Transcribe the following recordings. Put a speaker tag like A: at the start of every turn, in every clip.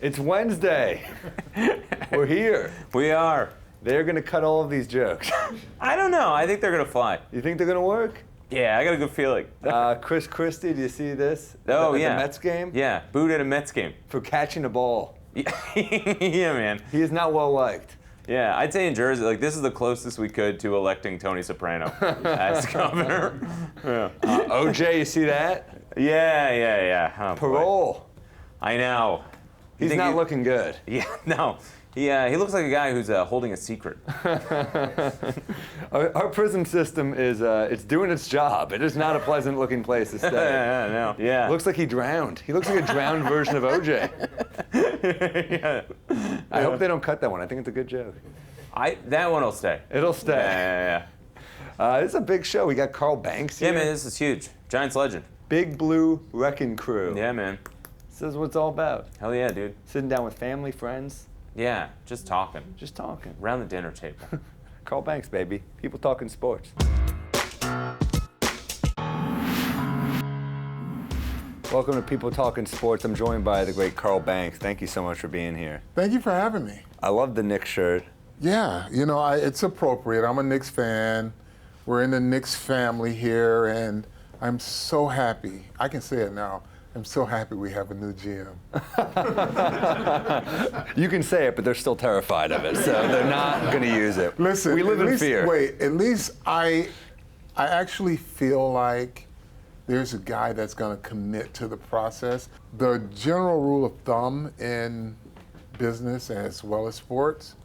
A: It's Wednesday. We're here.
B: We are.
A: They're going to cut all of these jokes.
B: I don't know. I think they're going to fly.
A: You think they're going to work?
B: Yeah, I got a good feeling.
A: Chris Christie, do you see this?
B: Oh,
A: at
B: yeah.
A: the Mets game?
B: Yeah, booed at a Mets game.
A: For catching a ball.
B: Yeah, man.
A: He is not well liked.
B: Yeah, I'd say in Jersey, like, this is the closest we could to electing Tony Soprano as governor. Yeah.
A: OJ, you see that?
B: Yeah. Oh,
A: Parole.
B: boy. I know.
A: He's not looking good.
B: Yeah, no. He looks like a guy who's holding a secret.
A: Our prison system is it's doing its job. It is not a pleasant looking place to stay.
B: No. Yeah.
A: Looks like he drowned. He looks like a drowned version of OJ.
B: Yeah.
A: I hope they don't cut that one. I think it's a good joke.
B: That one will stay.
A: It'll stay.
B: Yeah.
A: This is a big show. We got Carl Banks here.
B: Yeah, man, this is huge. Giants legend.
A: Big Blue Wrecking Crew.
B: Yeah, man.
A: This is what it's all about.
B: Hell yeah, dude.
A: Sitting down with family, friends.
B: Yeah, just talking.
A: Just talking.
B: Around the dinner table.
A: Carl Banks, baby. People talking sports. Welcome to People Talking Sports. I'm joined by the great Carl Banks. Thank you so much for being here.
C: Thank you for having me.
A: I love the Knicks shirt.
C: Yeah, it's appropriate. I'm a Knicks fan. We're in the Knicks family here, and I'm so happy. I can say it now. I'm so happy we have a new GM.
A: You can say it, but they're still terrified of it, so they're not going to use it.
C: Listen,
A: we live in fear.
C: Wait, at least I actually feel like there's a guy that's going to commit to the process. The general rule of thumb in business as well as sports,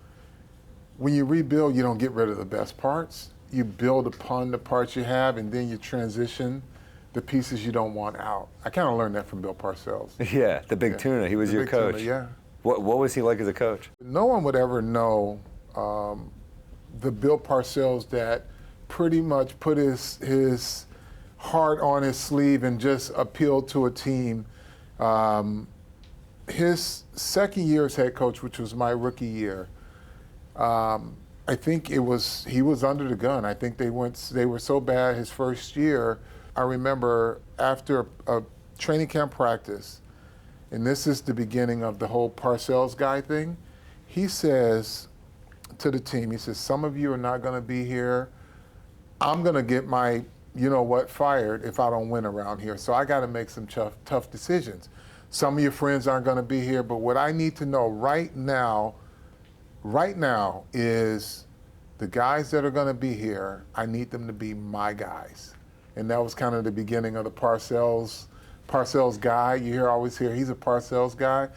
C: when you rebuild, you don't get rid of the best parts. You build upon the parts you have, and then you transition the pieces you don't want out. I kind of learned that from Bill Parcells.
A: Yeah, the big tuna. He was your coach.
C: Tuna, yeah.
A: What was he like as a coach?
C: No one would ever know the Bill Parcells that pretty much put his heart on his sleeve and just appealed to a team. His second year as head coach, which was my rookie year, I think he was under the gun. I think they were so bad his first year. I remember after a training camp practice, and this is the beginning of the whole Parcells guy thing, he says to the team, he says, some of you are not going to be here. I'm going to get my you-know-what fired if I don't win around here. So I got to make some tough decisions. Some of your friends aren't going to be here, but what I need to know right now is the guys that are going to be here, I need them to be my guys. And that was kind of the beginning of the Parcells guy. Always hear he's a Parcells guy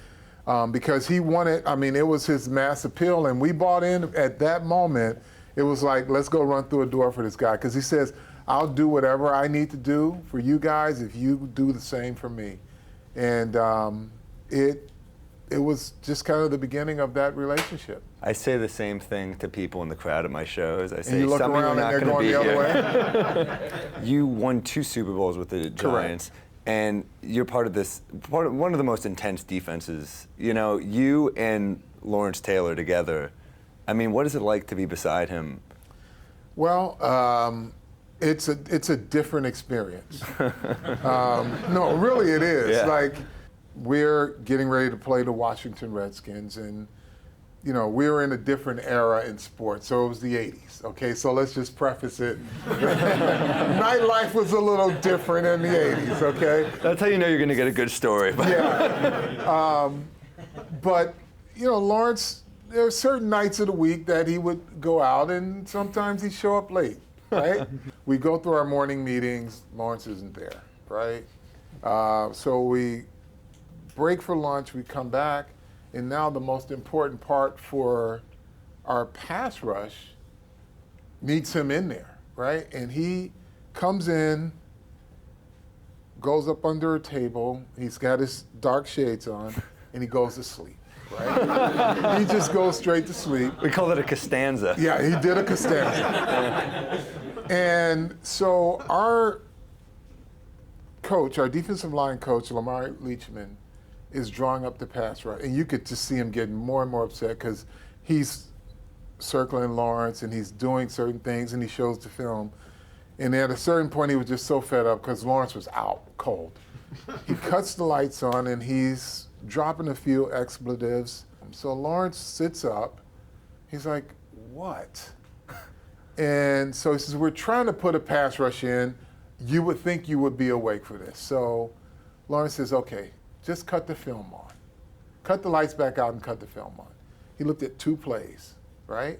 C: because he wanted, it was his mass appeal, and we bought in at that moment. It was like, let's go run through a door for this guy, because he says, I'll do whatever I need to do for you guys if you do the same for me. And it was just kind of the beginning of that relationship.
A: I say the same thing to people in the crowd at my shows. I say,
C: you look
A: some of you are
C: around
A: not
C: and
A: going to
C: they're
A: be
C: going the
A: here.
C: other way.
A: You won 2 Super Bowls with the Giants, and you're part of one of the most intense defenses. You and Lawrence Taylor together. What is it like to be beside him?
C: Well, it's a different experience. No, really it is.
A: Yeah.
C: Like, we're getting ready to play the Washington Redskins, and we were in a different era in sports, so it was the 80s, okay? So let's just preface it. Nightlife was a little different in the 80s, okay?
A: That's how you know you're going to get a good story.
C: Yeah. But, Lawrence, there were certain nights of the week that he would go out, and sometimes he'd show up late, right? We go through our morning meetings, Lawrence isn't there, right? So we break for lunch, we come back, and now the most important part for our pass rush needs him in there, right? And he comes in, goes up under a table, he's got his dark shades on, and he goes to sleep, right? He just goes straight to sleep.
A: We call it a Costanza.
C: Yeah, he did a Costanza. And so our coach, our defensive line coach, Lamar Leachman, is drawing up the pass rush. And you could just see him getting more and more upset because he's circling Lawrence and he's doing certain things and he shows the film. And at a certain point, he was just so fed up because Lawrence was out cold. He cuts the lights on and he's dropping a few expletives. So Lawrence sits up. He's like, what? And so he says, we're trying to put a pass rush in. You would think you would be awake for this. So Lawrence says, okay, just cut the film on. Cut the lights back out and cut the film on. He looked at 2 plays, right?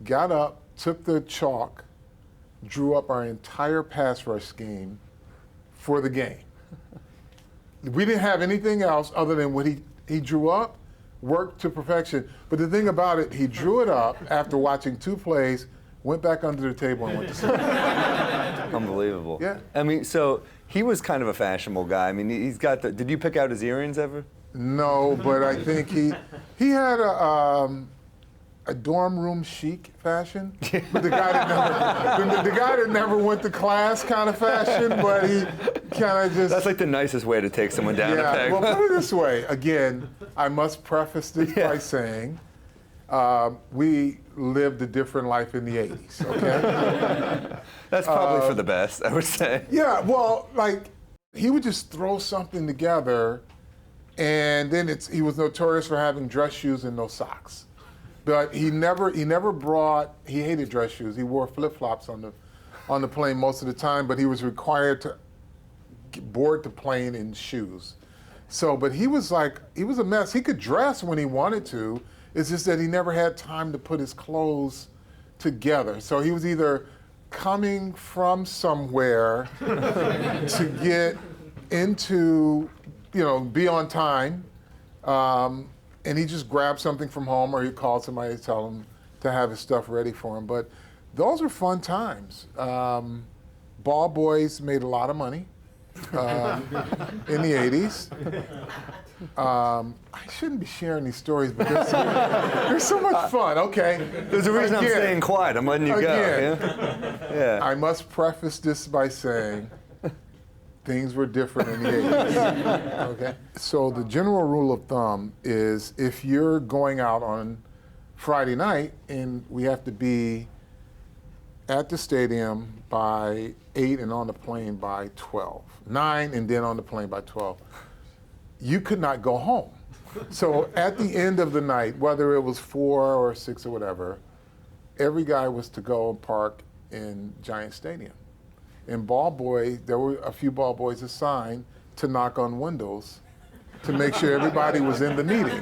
C: Got up, took the chalk, drew up our entire pass rush scheme for the game. We didn't have anything else other than what he drew up, worked to perfection. But the thing about it, he drew it up after watching 2 plays, went back under the table and went to sleep.
A: Unbelievable.
C: Yeah.
A: I mean, so he was kind of a fashionable guy. I mean, he's got the. Did you pick out his earrings ever?
C: No, but I think he had a dorm room chic fashion, but the guy that never went to class kind of fashion, but he kind of just.
A: That's like the nicest way to take someone down a peg.
C: Well, put it this way. Again, I must preface this by saying we lived a different life in the 80s, okay?
A: That's probably for the best, I would say.
C: Yeah, well, like, he would just throw something together, and then he was notorious for having dress shoes and no socks. But he hated dress shoes. He wore flip-flops on the plane most of the time, but he was required to board the plane in shoes. So, but he was a mess. He could dress when he wanted to. It's just that he never had time to put his clothes together. So he was either coming from somewhere to get into, be on time, and he just grabbed something from home, or he called somebody to tell him to have his stuff ready for him. But those were fun times. Ball boys made a lot of money in the 80s. I shouldn't be sharing these stories, but they're so much fun. Okay.
A: There's a reason I'm staying quiet. I'm letting you go. Yeah?
C: I must preface this by saying things were different in the 80s. Okay. So the general rule of thumb is if you're going out on Friday night and we have to be at the stadium by 8 and on the plane by 12, 9 and then on the plane by 12, you could not go home. So at the end of the night, whether it was 4 or 6 or whatever, every guy was to go and park in Giant Stadium. And there were a few ball boys assigned to knock on windows to make sure everybody was in the meeting.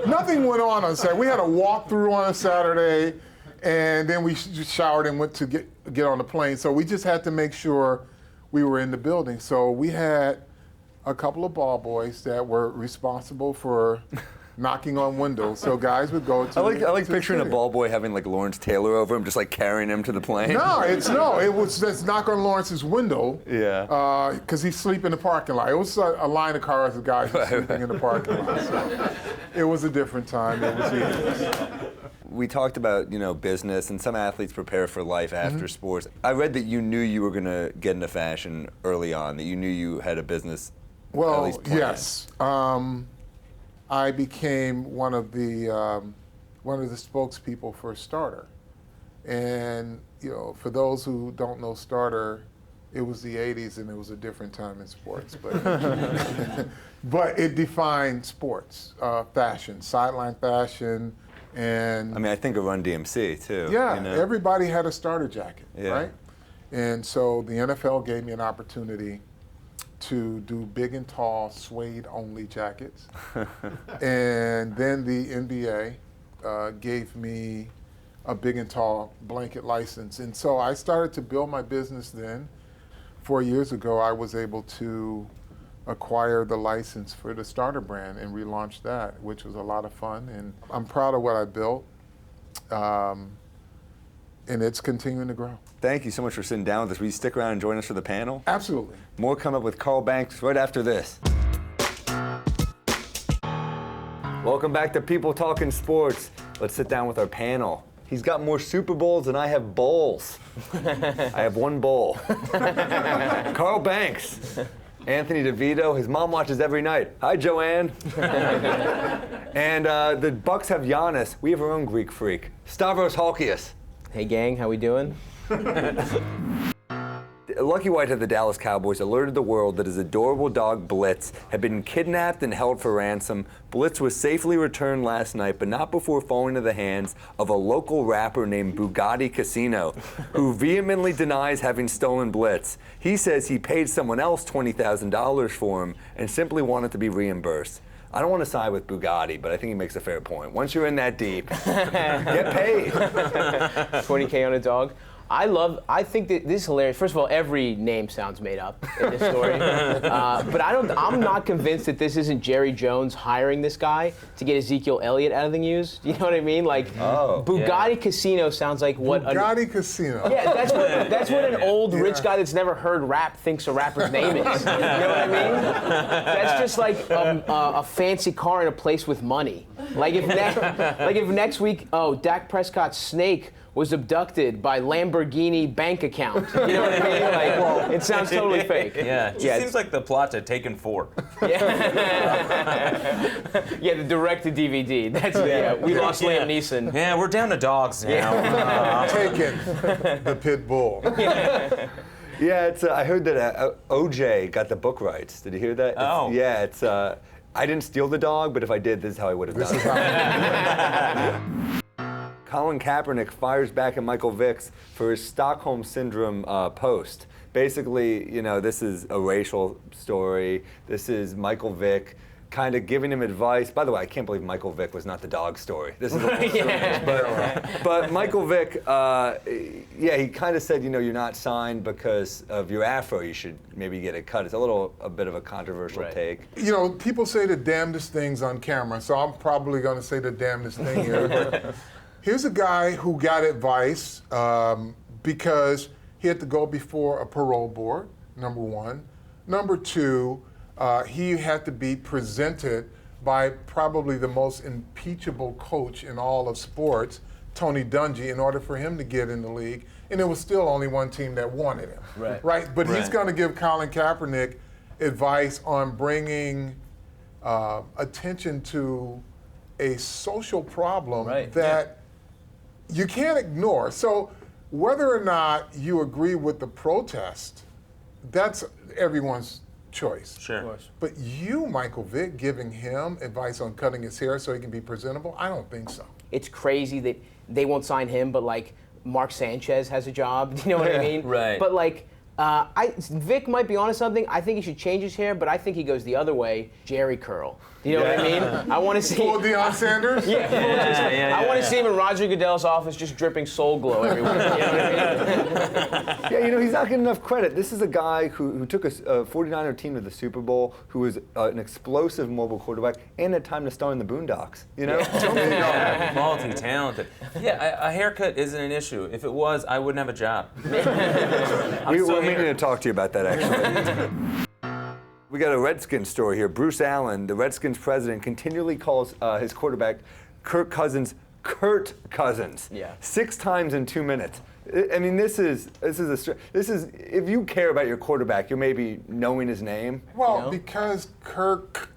C: Nothing went on Saturday. We had a walkthrough on a Saturday, and then we just showered and went to get on the plane. So we just had to make sure we were in the building. So we had a couple of ball boys that were responsible for knocking on windows. So guys would go to.
A: I like picturing a ball boy having like Lawrence Taylor over him, just like carrying him to the plane.
C: It was just knock on Lawrence's window.
A: Yeah.
C: Because he's sleeping in the parking lot. It was a line of cars of guys sleeping in the parking lot. So it was a different time. It was the 80s.
A: We talked about, business, and some athletes prepare for life after sports. I read that you knew you were going to get into fashion early on, that you knew you had a business.
C: Well, yes. I became one of the spokespeople for Starter, and for those who don't know Starter, it was the 80s and it was a different time in sports, but but it defined sports, fashion, sideline fashion, and
A: I think of Run DMC too.
C: Yeah, everybody had a Starter jacket, right? And so the NFL gave me an opportunity to do big and tall suede-only jackets. And then the NBA gave me a big and tall blanket license. And so I started to build my business then. 4 years ago, I was able to acquire the license for the Starter brand and relaunch that, which was a lot of fun. And I'm proud of what I built. And it's continuing to grow.
A: Thank you so much for sitting down with us. Will you stick around and join us for the panel?
C: Absolutely.
A: More come up with Carl Banks right after this. Welcome back to People Talking Sports. Let's sit down with our panel. He's got more Super Bowls than I have bowls. I have one bowl. Carl Banks. Anthony DeVito. His mom watches every night. Hi, Joanne. And the Bucks have Giannis. We have our own Greek freak, Stavros Halkias.
D: Hey gang, how we doing?
A: Lucky Whitehead of the Dallas Cowboys alerted the world that his adorable dog Blitz had been kidnapped and held for ransom. Blitz was safely returned last night, but not before falling into the hands of a local rapper named Bugatti Casino, who vehemently denies having stolen Blitz. He says he paid someone else $20,000 for him and simply wanted to be reimbursed. I don't want to side with Bugatti, but I think he makes a fair point. Once you're in that deep, get paid.
D: 20K on a dog. I think that this is hilarious. First of all, every name sounds made up in this story. But I'm not convinced that this isn't Jerry Jones hiring this guy to get Ezekiel Elliott out of the news. You know what I mean? Like, Bugatti Casino sounds like what
C: Bugatti Casino.
D: Yeah, that's what an old rich guy that's never heard rap thinks a rapper's name is. You know what I mean? That's just like a fancy car in a place with money. Like if next week, Dak Prescott's snake was abducted by Lamborghini bank account. You know what I mean? Like, well, it sounds totally fake.
B: Yeah, it just seems like the plot to Taken 4.
D: Yeah, the direct-to-DVD. That's we lost Liam Neeson.
B: Yeah, we're down to dogs now.
C: Taken, the pit bull.
A: Yeah, it's. I heard that OJ got the book rights. Did you hear that?
B: Oh.
A: Yeah, it's. I didn't steal the dog, but if I did, this is how I would have done it. Colin Kaepernick fires back at Michael Vick's for his Stockholm Syndrome post. Basically, this is a racial story. This is Michael Vick kind of giving him advice. By the way, I can't believe Michael Vick was not the dog story. This is a whole story. But Michael Vick, he kind of said, you're not signed because of your afro. You should maybe get it cut. It's a bit of a controversial take.
C: People say the damnedest things on camera, so I'm probably going to say the damnedest thing here. Here's a guy who got advice because he had to go before a parole board, number one. Number two, he had to be presented by probably the most impeachable coach in all of sports, Tony Dungy, in order for him to get in the league. And it was still only one team that wanted him. Right? But he's going to give Colin Kaepernick advice on bringing attention to a social problem that you can't ignore. So whether or not you agree with the protest, that's everyone's choice.
B: Sure.
C: But you, Michael Vick, giving him advice on cutting his hair so he can be presentable, I don't think so.
D: It's crazy that they won't sign him, but like Mark Sanchez has a job. You know what I mean?
B: Right.
D: But like, Vic might be onto something. I think he should change his hair, but I think he goes the other way, Jerry curl. You know what I mean? I want to see.
C: Full Deion Sanders?
D: I want to see him in Roger Goodell's office just dripping Soul Glow everywhere. You know what I mean?
A: He's not getting enough credit. This is a guy who took a 49er team to the Super Bowl, who was an explosive mobile quarterback, and had time to star in the Boondocks.
B: Multi-talented. A haircut isn't an issue. If it was, I wouldn't have a job.
A: We're meaning to talk to you about that, actually. We got a Redskins story here. Bruce Allen, the Redskins president, continually calls his quarterback Kurt Cousins. 6 times in 2 minutes. I mean, this is if you care about your quarterback, you're maybe knowing his name.
C: Well, because Kirk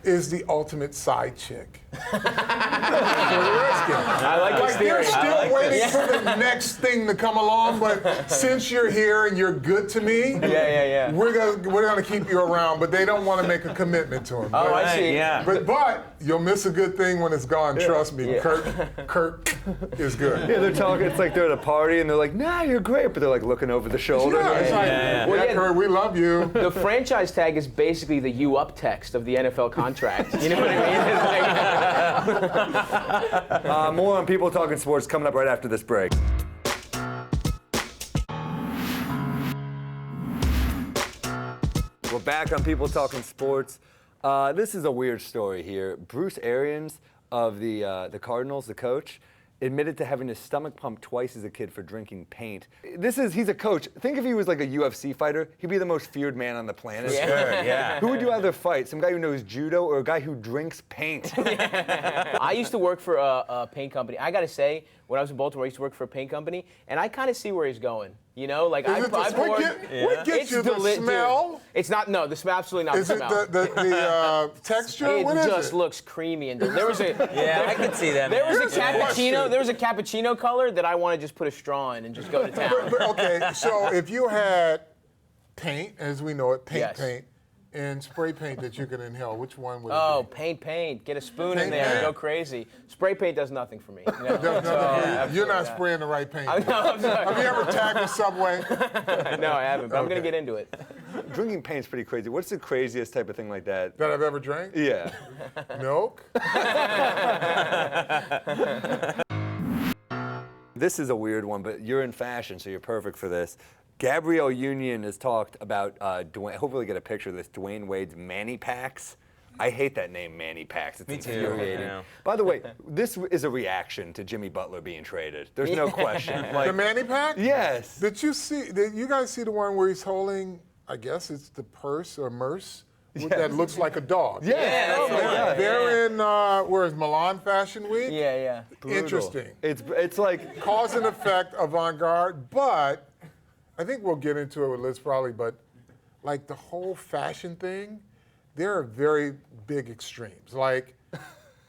C: is the ultimate side chick.
D: I like this theory.
C: They're still waiting for the next thing to come along, but since you're here and you're good to me, we're gonna keep you around. But they don't want to make a commitment to him.
D: Oh, I see.
B: Yeah.
C: But you'll miss a good thing when it's gone. Trust me, Kirk is good.
A: Yeah, they're talking. It's like they're at a party and they're like, "Nah, you're great," but they're like looking over the shoulder.
C: Kurt, we love you.
D: The franchise tag is basically the "you up" text of the NFL contract. You know what I mean?
A: More on People Talking Sports coming up right after this break. We're back on People Talking Sports. This is a weird story here. Bruce Arians of the Cardinals, the coach, admitted to having his stomach pumped twice as a kid for drinking paint. He's a coach. Think if he was like a UFC fighter, he'd be the most feared man on the planet.
B: Yeah.
A: Who would you rather fight? Some guy who knows judo or a guy who drinks paint?
D: I used to work for a paint company. I got to say, when I was in Baltimore, I used to work for a paint company, and I kind of see where he's going. You know, like I
C: What
D: poured.
C: gets
D: It's
C: you the smell?
D: It's not. No, the smell. Absolutely not
C: Is
D: the
C: it
D: smell.
C: the texture?
D: It
C: What is
D: just
C: it?
D: looks creamy and there was a
B: I can see that.
D: there was a
C: Here's the
D: cappuccino.
C: question.
D: There was a cappuccino color that I want to just put a straw in and just go to town.
C: But, okay, so if you had paint, as we know it, paint, and spray paint that you can inhale, which one would it be?
D: Paint. Get a spoon in
C: Paint,
D: there and
C: paint.
D: go crazy. Spray paint does nothing for me. You know?
C: Does nothing for you?
D: absolutely
C: You're not
D: not.
C: spraying the right paint.
D: No, I'm sorry.
C: Have you ever tagged the subway?
D: No, I haven't. But I'm gonna
C: Okay.
D: get into it.
A: Drinking paint's pretty crazy. What's the craziest type of thing like that?
C: That I've ever drank?
A: Yeah.
C: Milk?
A: This is a weird one, but you're in fashion, so you're perfect for this. Gabrielle Union has talked about Dwayne. Hopefully, get a picture of this. Dwayne Wade's Manny Packs. I hate that name, Manny Packs. It's
B: Me too,
A: infuriating.
B: yeah.
A: By the way, this is a reaction to Jimmy Butler being traded. There's no question.
C: The
A: Like,
C: Manny Pack?
A: yes.
C: Did you guys see the one where he's holding, I guess it's the purse or merce, that looks like a dog?
A: Yeah.
B: that's
A: Oh
B: the
A: my
B: one.
A: God.
C: They're in, where is Milan Fashion Week?
D: Yeah.
A: Brutal.
C: Interesting.
A: It's like
C: Cause and effect, avant-garde, but I think we'll get into it with Liz probably, but like the whole fashion thing, there are very big extremes. Like,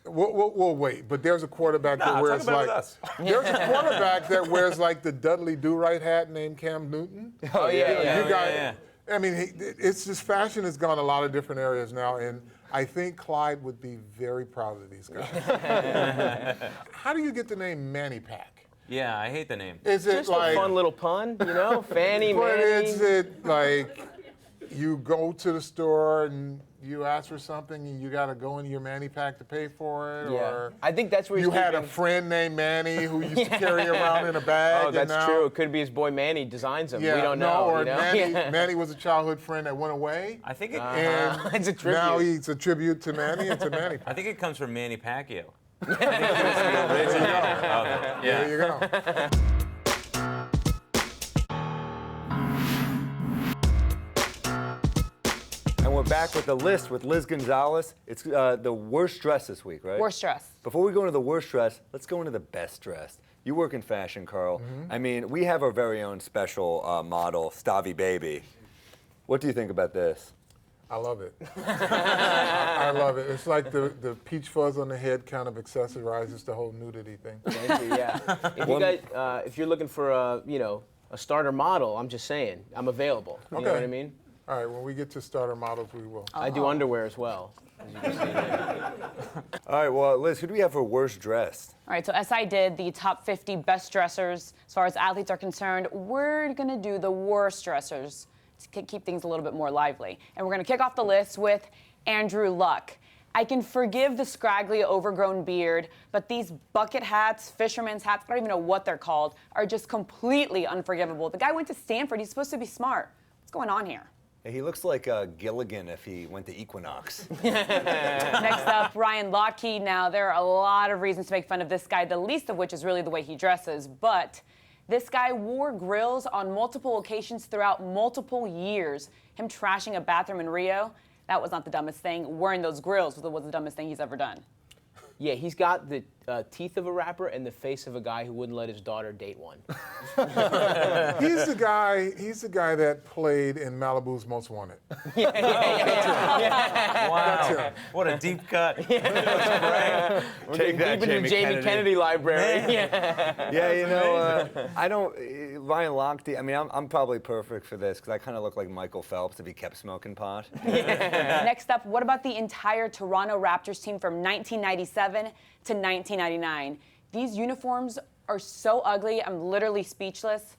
C: we'll wait, but there's a quarterback that
B: talk
C: wears
B: about it
C: like,
B: with us.
C: there's a quarterback that wears like the Dudley Do-Right hat named Cam Newton.
D: Oh yeah.
C: You got, I mean, it's just fashion has gone a lot of different areas now, and I think Clyde would be very proud of these guys. How do you get the name Manny Pack?
B: Yeah, I hate the name.
C: Is it
D: Just
C: like
D: a fun little pun, you know? Fanny,
C: But
D: Manny.
C: is it like you go to the store and you ask for something and you got to go into your Manny Pack to pay for it?
D: Yeah.
C: Or
D: I think that's where he's
C: you had a
D: keeping-
C: friend named Manny who used to carry around in a bag.
D: Oh,
C: and
D: that's
C: now,
D: true. It could be his boy Manny designs them.
C: Yeah,
D: we don't
C: no,
D: know.
C: or
D: you know?
C: Manny,
D: Yeah.
C: Manny was a childhood friend that went away.
B: I think it.
C: And
D: It's a tribute.
C: now he's a tribute to Manny. It's a Manny
B: I
C: Pack.
B: think it comes from Manny Pacquiao.
C: There you go.
A: And we're back with the list with Liz Gonzalez. It's the worst dress this week, right?
E: Worst dress.
A: Before we go into the worst dress, let's go into the best dressed. You work in fashion, Carl. I mean, we have our very own special model, Stavy Baby. What do you think about this?
C: I love it. I love it. It's like the peach fuzz on the head kind of accessorizes the whole nudity thing.
D: Thank you, yeah. If you guys, if you're looking for a starter model, I'm just saying, I'm available. You know what I mean?
C: All right, when we get to starter models, we will.
D: I do underwear as well.
A: All right, well, Liz, who do we have for worst dressed?
E: All right, so SI did the top 50 best dressers. As far as athletes are concerned, we're going to do the worst dressers to keep things a little bit more lively. And we're going to kick off the list with Andrew Luck. I can forgive the scraggly, overgrown beard, but these bucket hats, fisherman's hats, I don't even know what they're called, are just completely unforgivable. The guy went to Stanford. He's supposed to be smart. What's going on here?
A: He looks like Gilligan if he went to Equinox.
E: Next up, Ryan Lochte. Now, there are a lot of reasons to make fun of this guy, the least of which is really the way he dresses. But this guy wore grills on multiple occasions throughout multiple years. Him trashing a bathroom in Rio, that was not the dumbest thing. Wearing those grills was the dumbest thing he's ever done.
D: Yeah, he's got the teeth of a rapper and the face of a guy who wouldn't let his daughter date one.
C: He's the guy that played in Malibu's Most Wanted.
B: Wow. What a deep cut.
A: Take that,
D: Deep into the Jamie Kennedy library.
A: Yeah, you know, I don't. Ryan Lochte. I mean, I'm probably perfect for this because I kind of look like Michael Phelps if he kept smoking pot.
E: Next up, what about the entire Toronto Raptors team from 1997 to 1999? These uniforms are so ugly, I'm literally speechless.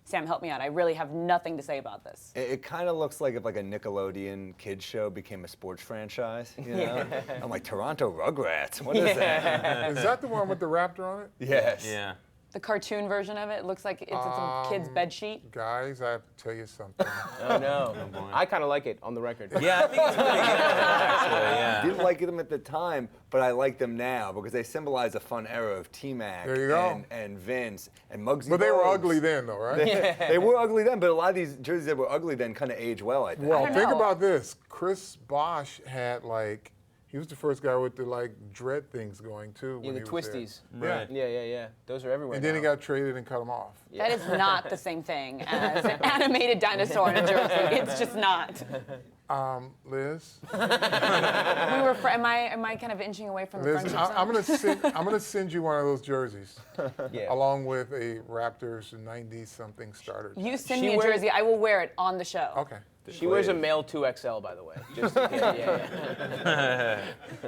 E: Sam, help me out. I really have nothing to say about this.
A: It kind of looks like if like a Nickelodeon kids show became a sports franchise. You know? I'm like Toronto Rugrats. What is that?
C: Is that the one with the raptor on it?
A: Yes.
B: Yeah.
E: The cartoon version of it looks like it's a kid's bed sheet.
C: Guys, I have to tell you something.
D: Oh, no. I kind of like it, on the record.
B: Yeah, I think it's pretty good, actually, yeah.
A: Didn't like them at the time, but I like them now because they symbolize a fun era of T-Mac
C: There you go.
A: and Vince and Muggsy
C: But they were
A: Bogues.
C: ugly then, though, right?
A: They were ugly then, but a lot of these jerseys that were ugly then kind of age well, I think.
C: Well,
E: don't
C: think
E: know.
C: about this. Chris Bosh had like He was the first guy with the like dread things going too.
D: Yeah,
C: when
D: the
C: he was there.
D: twisties.
C: Yeah.
D: Yeah. Those are everywhere
C: And then he
D: now.
C: got traded and cut him off.
E: That is not the same thing as an animated dinosaur in a jersey. It's just not.
C: Liz.
E: We were. Am I kind of inching away from the
C: Liz,
E: friendship
C: I'm gonna send you one of those jerseys,
D: Yeah.
C: along with a Raptors 90-something starter.
E: You send
D: She
E: me a
D: wears-
E: jersey, I will wear it on the show.
C: Okay.
D: She wears a male 2XL, by the way. Just yeah.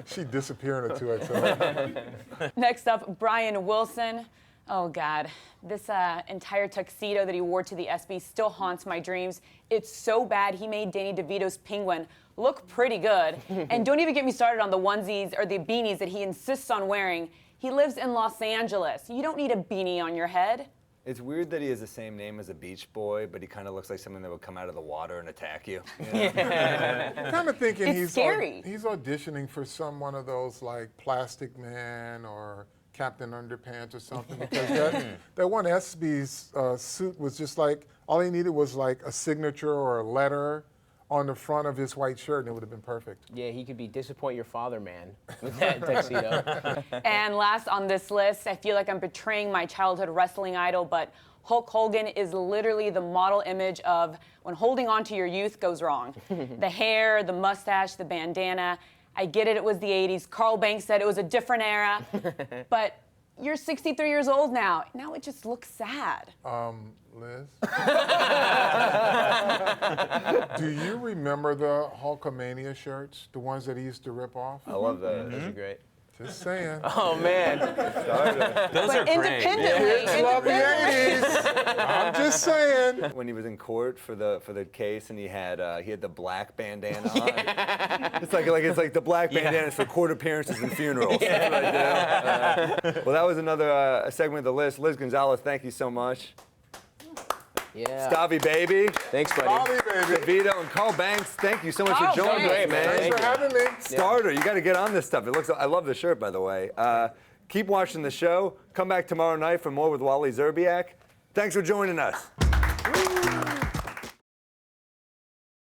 C: She disappeared in a 2XL.
E: Next up, Brian Wilson. Oh God, this entire tuxedo that he wore to the ESPY still haunts my dreams. It's so bad he made Danny DeVito's penguin look pretty good. And don't even get me started on the onesies or the beanies that he insists on wearing. He lives in Los Angeles. You don't need a beanie on your head.
A: It's weird that he has the same name as a Beach Boy, but he kind of looks like someone that would come out of the water and attack you.
C: I'm kind of thinking
E: It's
C: he's
E: scary.
C: he's auditioning for one of those like Plastic Man or Captain Underpants or something, because that one ESPY's suit was just like, all he needed was like a signature or a letter on the front of his white shirt, and it would have been perfect.
D: Yeah, he could be Disappoint Your Father Man with that tuxedo.
E: And last on this list, I feel like I'm betraying my childhood wrestling idol, but Hulk Hogan is literally the model image of when holding on to your youth goes wrong. The hair, the mustache, the bandana. I get it was the 80s. Carl Banks said it was a different era. But you're 63 years old now. Now it just looks sad.
C: Liz? Do you remember the Hulkamania shirts? The ones that he used to rip off?
A: I love that.
D: Those are great.
C: Just saying.
D: Oh man.
B: Those
E: But
B: are great.
E: independently,
C: Kids love the
E: independently.
C: 80s. I'm just saying.
A: When he was in court for the case and he had the black bandana on. It's like the black bandana is for court appearances and funerals. That's what I do. Well, that was another segment of the list. Liz Gonzalez, thank you so much.
D: Yeah.
A: Stavy, baby.
D: Thanks, buddy.
C: Bobby, baby.
A: Vito and Carl Banks, thank you so much
E: Carl
A: for joining
E: Banks.
A: us, man.
C: Thanks
D: Thank
C: for
D: you.
C: having me.
A: Starter, you got to get on this stuff. I love the shirt, by the way. Keep watching the show. Come back tomorrow night for more with Wally Zerbiak. Thanks for joining us.